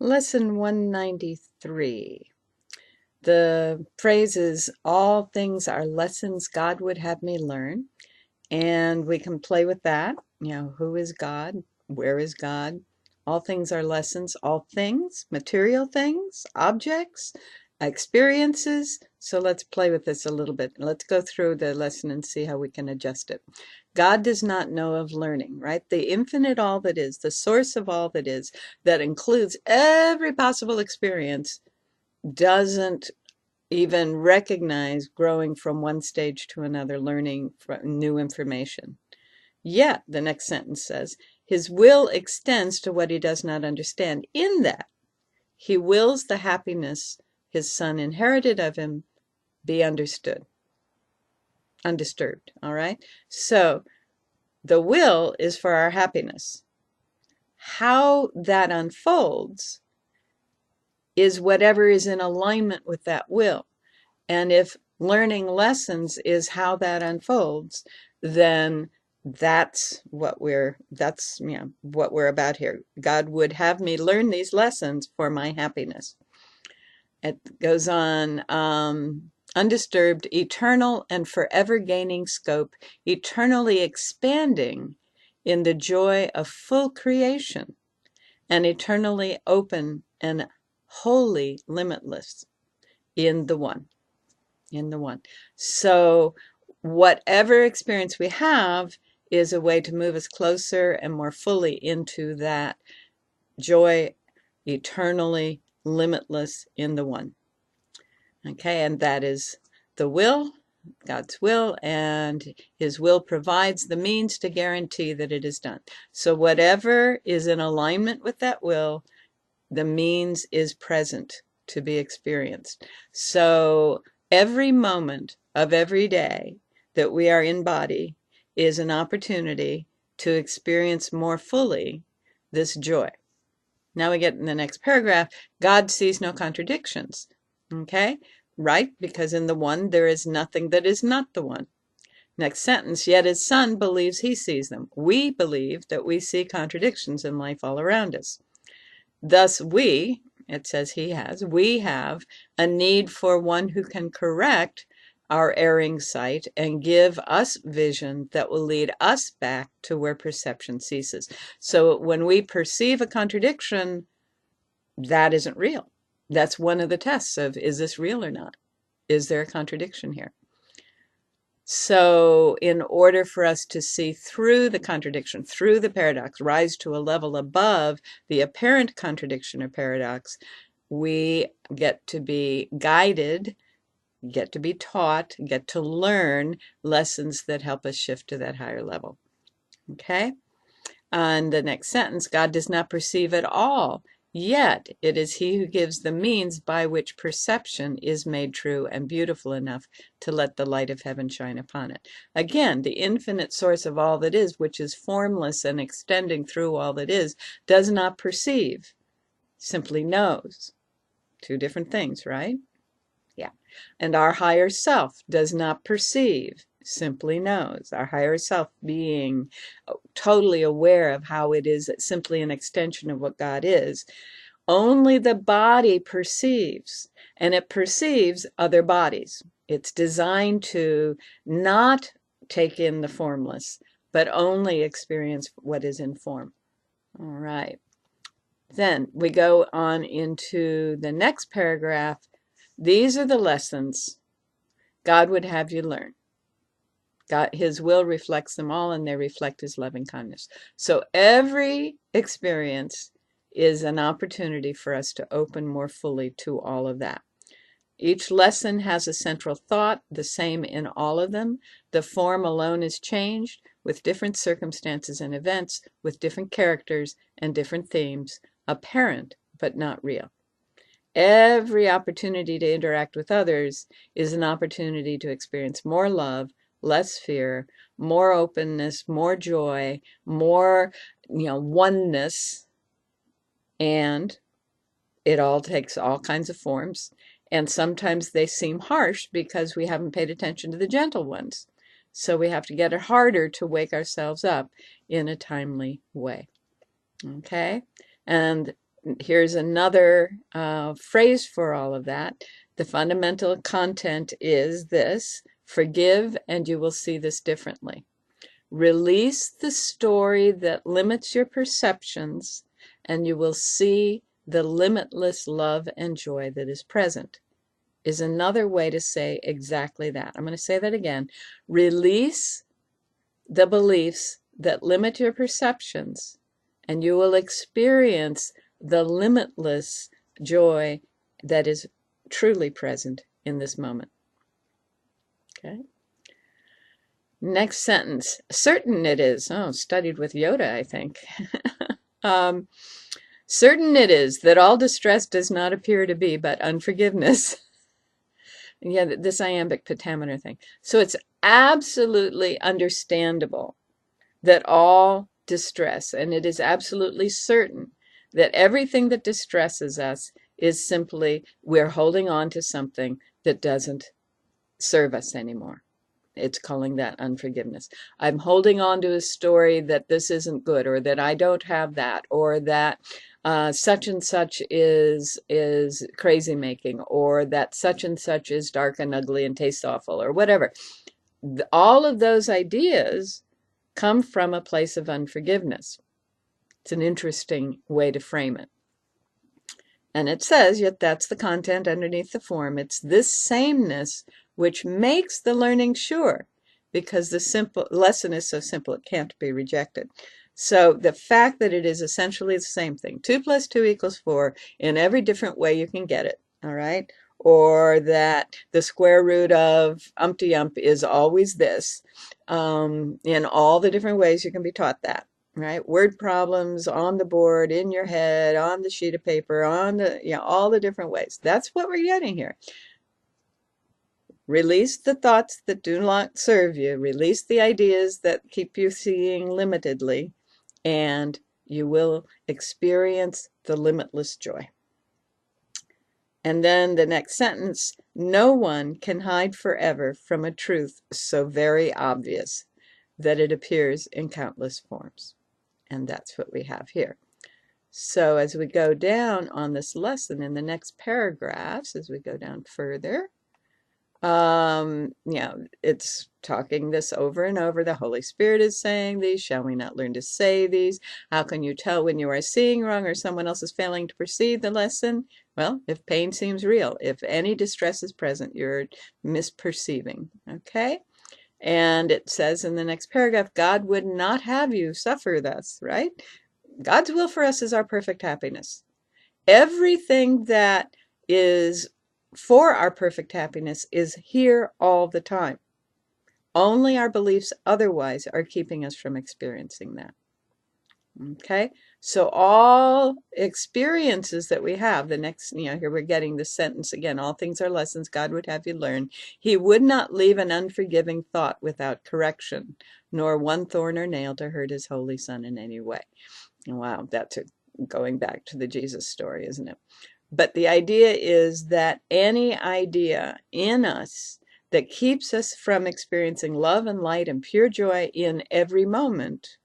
Lesson 193. The phrase is, all things are lessons God would have me learn. And we can play with that. Who is God? Where is God? All things are lessons. All things, material things, objects, experiences. So let's play with this a little bit. Let's go through the lesson and see how we can adjust it. God does not know of learning, right? The infinite all that is, the source of all that is, that includes every possible experience, doesn't even recognize growing from one stage to another, learning new information. Yet, the next sentence says, his will extends to what he does not understand, in that he wills the happiness his son inherited of him be understood, undisturbed, all right? So, the will is for our happiness. How that unfolds is whatever is in alignment with that will. And if learning lessons is how that unfolds, then that's what we're about here. God would have me learn these lessons for my happiness. It goes on, undisturbed, eternal and forever gaining scope, eternally expanding in the joy of full creation, and eternally open and wholly limitless in the one. So whatever experience we have is a way to move us closer and more fully into that joy, eternally limitless in the one. Okay, and that is the will, God's will, and his will provides the means to guarantee that it is done. So whatever is in alignment with that will, the means is present to be experienced. So every moment of every day that we are in body is an opportunity to experience more fully this joy. Now we get in the next paragraph, God sees no contradictions. Okay? Right? Because in the one there is nothing that is not the one. Next sentence, yet his son believes he sees them. We believe that we see contradictions in life all around us. Thus we, it says we have a need for one who can correct our erring sight and give us vision that will lead us back to where perception ceases. So when we perceive a contradiction, that isn't real. That's one of the tests of, is this real or not? Is there a contradiction here? So in order for us to see through the contradiction, through the paradox, rise to a level above the apparent contradiction or paradox, we get to be guided, get to be taught, get to learn lessons that help us shift to that higher level. Okay? And the next sentence, God does not perceive at all, yet it is he who gives the means by which perception is made true and beautiful enough to let the light of heaven shine upon it. Again, the infinite source of all that is, which is formless and extending through all that is, does not perceive, simply knows. Two different things, right? Yeah. And our higher self does not perceive, simply knows. Our higher self being totally aware of how it is simply an extension of what God is. Only the body perceives, and it perceives other bodies. It's designed to not take in the formless, but only experience what is in form. All right. Then we go on into the next paragraph. These are the lessons God would have you learn. God, his will reflects them all, and they reflect his loving kindness. So every experience is an opportunity for us to open more fully to all of that. Each lesson has a central thought, the same in all of them. The form alone is changed with different circumstances and events, with different characters and different themes, apparent but not real. Every opportunity to interact with others is an opportunity to experience more love, less fear, more openness, more joy, more, oneness. And it all takes all kinds of forms. And sometimes they seem harsh because we haven't paid attention to the gentle ones. So we have to get it harder to wake ourselves up in a timely way. Okay? And here's another phrase for all of that. The fundamental content is this: forgive and you will see this differently. Release the story that limits your perceptions and you will see the limitless love and joy that is present, is another way to say exactly that. I'm going to say that again. Release the beliefs that limit your perceptions, and you will experience the limitless joy that is truly present in this moment. Okay. Next sentence. Certain it is. Oh, studied with Yoda, I think. Certain it is that all distress does not appear to be but unforgiveness. Yeah, this iambic pentameter thing. So it's absolutely understandable that all distress, and it is absolutely certain that everything that distresses us is simply we're holding on to something that doesn't serve us anymore. It's calling that unforgiveness. I'm holding on to a story that this isn't good, or that I don't have that, or that such and such is crazy making, or that such and such is dark and ugly and tastes awful, or whatever. All of those ideas come from a place of unforgiveness. It's an interesting way to frame it. And it says, yet that's the content underneath the form. It's this sameness which makes the learning sure, because the simple lesson is so simple it can't be rejected. So the fact that it is essentially the same thing, 2 + 2 = 4, in every different way you can get it, all right? Or that the square root of umpty-ump is always this, in all the different ways you can be taught that. Right? Word problems on the board, in your head, on the sheet of paper, on the, all the different ways. That's what we're getting here. Release the thoughts that do not serve you. Release the ideas that keep you seeing limitedly, and you will experience the limitless joy. And then the next sentence, no one can hide forever from a truth so very obvious that it appears in countless forms. And that's what we have here. So as we go down on this lesson in the next paragraphs, as we go down further, it's talking this over and over. The Holy Spirit is saying these. Shall we not learn to say these? How can you tell when you are seeing wrong or someone else is failing to perceive the lesson? Well, if pain seems real, if any distress is present, you're misperceiving. Okay? And it says in the next paragraph, God would not have you suffer thus, right? God's will for us is our perfect happiness. Everything that is for our perfect happiness is here all the time. Only our beliefs otherwise are keeping us from experiencing that. Okay? So all experiences that we have, the next, here we're getting the sentence again, all things are lessons God would have you learn. He would not leave an unforgiving thought without correction, nor one thorn or nail to hurt his holy son in any way. Wow, that's going back to the Jesus story, isn't it? But the idea is that any idea in us that keeps us from experiencing love and light and pure joy in every moment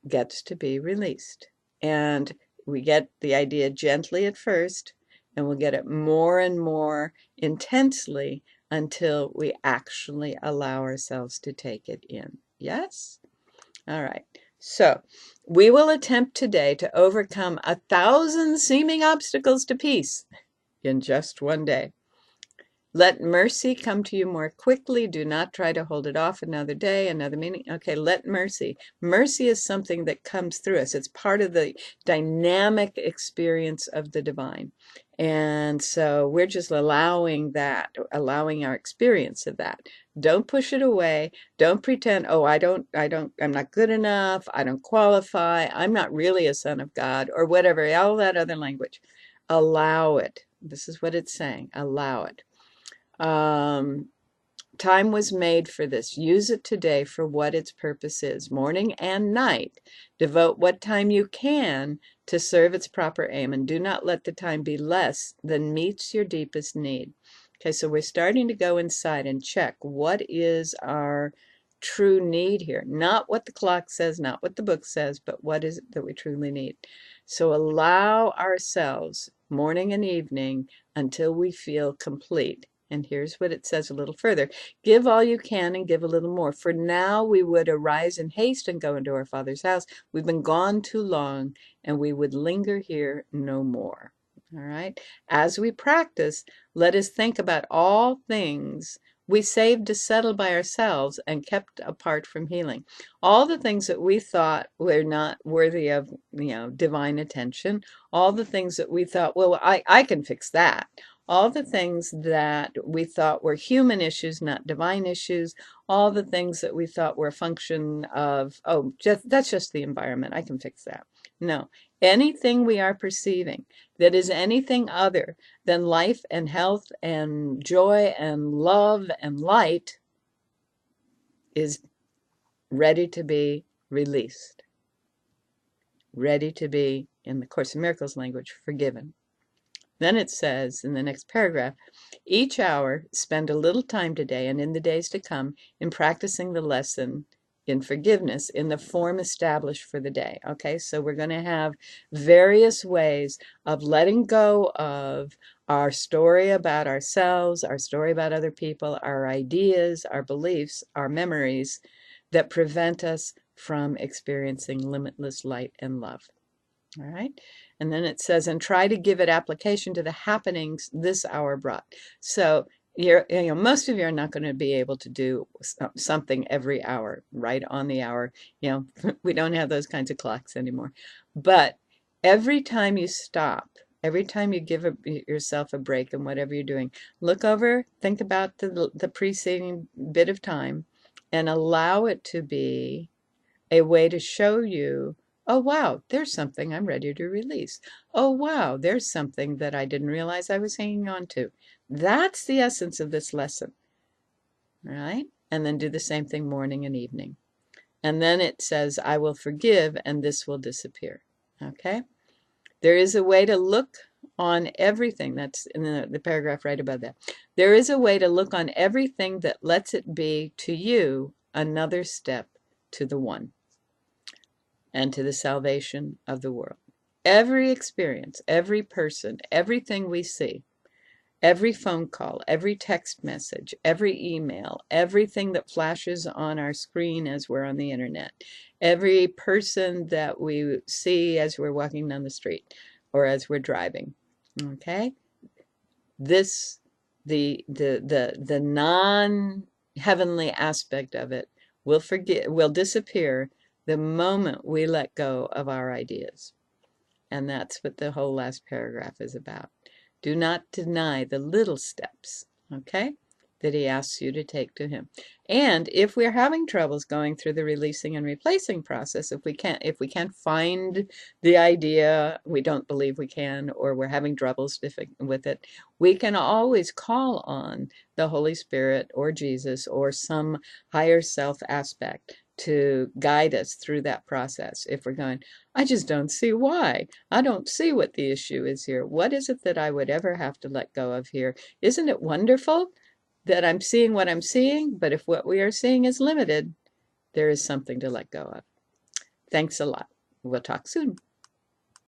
gets to be released. And we get the idea gently at first, and we'll get it more and more intensely until we actually allow ourselves to take it in. Yes? All right. So we will attempt today to overcome 1,000 seeming obstacles to peace in just one day. Let mercy come to you more quickly. Do not try to hold it off another day, another meaning. Okay, let mercy. Mercy is something that comes through us. It's part of the dynamic experience of the divine. And so we're just allowing that, allowing our experience of that. Don't push it away. Don't pretend, oh, I'm not good enough. I don't qualify. I'm not really a son of God, or whatever, all that other language. Allow it. This is what it's saying. Allow it. Time was made for this. Use it today for what its purpose is. Morning and night. Devote what time you can to serve its proper aim, and do not let the time be less than meets your deepest need. Okay, so we're starting to go inside and check what is our true need here. Not what the clock says, not what the book says, but what is it that we truly need. So allow ourselves morning and evening until we feel complete. And here's what it says a little further. Give all you can and give a little more. For now we would arise in haste and go into our Father's house. We've been gone too long, and we would linger here no more. All right. As we practice, let us think about all things we saved to settle by ourselves and kept apart from healing. All the things that we thought were not worthy of, divine attention, all the things that we thought, well, I can fix that. All the things that we thought were human issues, not divine issues, all the things that we thought were a function of, oh, that's just the environment, I can fix that. No, anything we are perceiving that is anything other than life and health and joy and love and light is ready to be released, ready to be, in the Course in Miracles language, forgiven. Then it says in the next paragraph, each hour spend a little time today and in the days to come in practicing the lesson in forgiveness in the form established for the day. Okay, so we're going to have various ways of letting go of our story about ourselves, our story about other people, our ideas, our beliefs, our memories that prevent us from experiencing limitless light and love. All right. And then it says, and try to give it application to the happenings this hour brought. So most of you are not going to be able to do something every hour, right on the hour. We don't have those kinds of clocks anymore. But every time you stop, every time you give yourself a break in whatever you're doing, look over, think about the preceding bit of time, and allow it to be a way to show you, oh, wow, there's something I'm ready to release. Oh, wow, there's something that I didn't realize I was hanging on to. That's the essence of this lesson, right? And then do the same thing morning and evening. And then it says, I will forgive, and this will disappear. Okay? There is a way to look on everything. That's in the paragraph right above that. There is a way to look on everything that lets it be to you another step to the one and to the salvation of the world. Every experience, every person, everything we see, every phone call, every text message, every email, everything that flashes on our screen as we're on the internet, every person that we see as we're walking down the street or as we're driving. Okay? This, the non-heavenly aspect of it will disappear the moment we let go of our ideas. And that's what the whole last paragraph is about. Do not deny the little steps, okay, that he asks you to take to him. And if we're having troubles going through the releasing and replacing process, if we can't find the idea, we don't believe we can, or we're having troubles with it, we can always call on the Holy Spirit or Jesus or some higher self aspect to guide us through that process. If we're going, I just don't see why. I don't see what the issue is here. What is it that I would ever have to let go of here? Isn't it wonderful that I'm seeing what I'm seeing? But if what we are seeing is limited, there is something to let go of. Thanks a lot. We'll talk soon.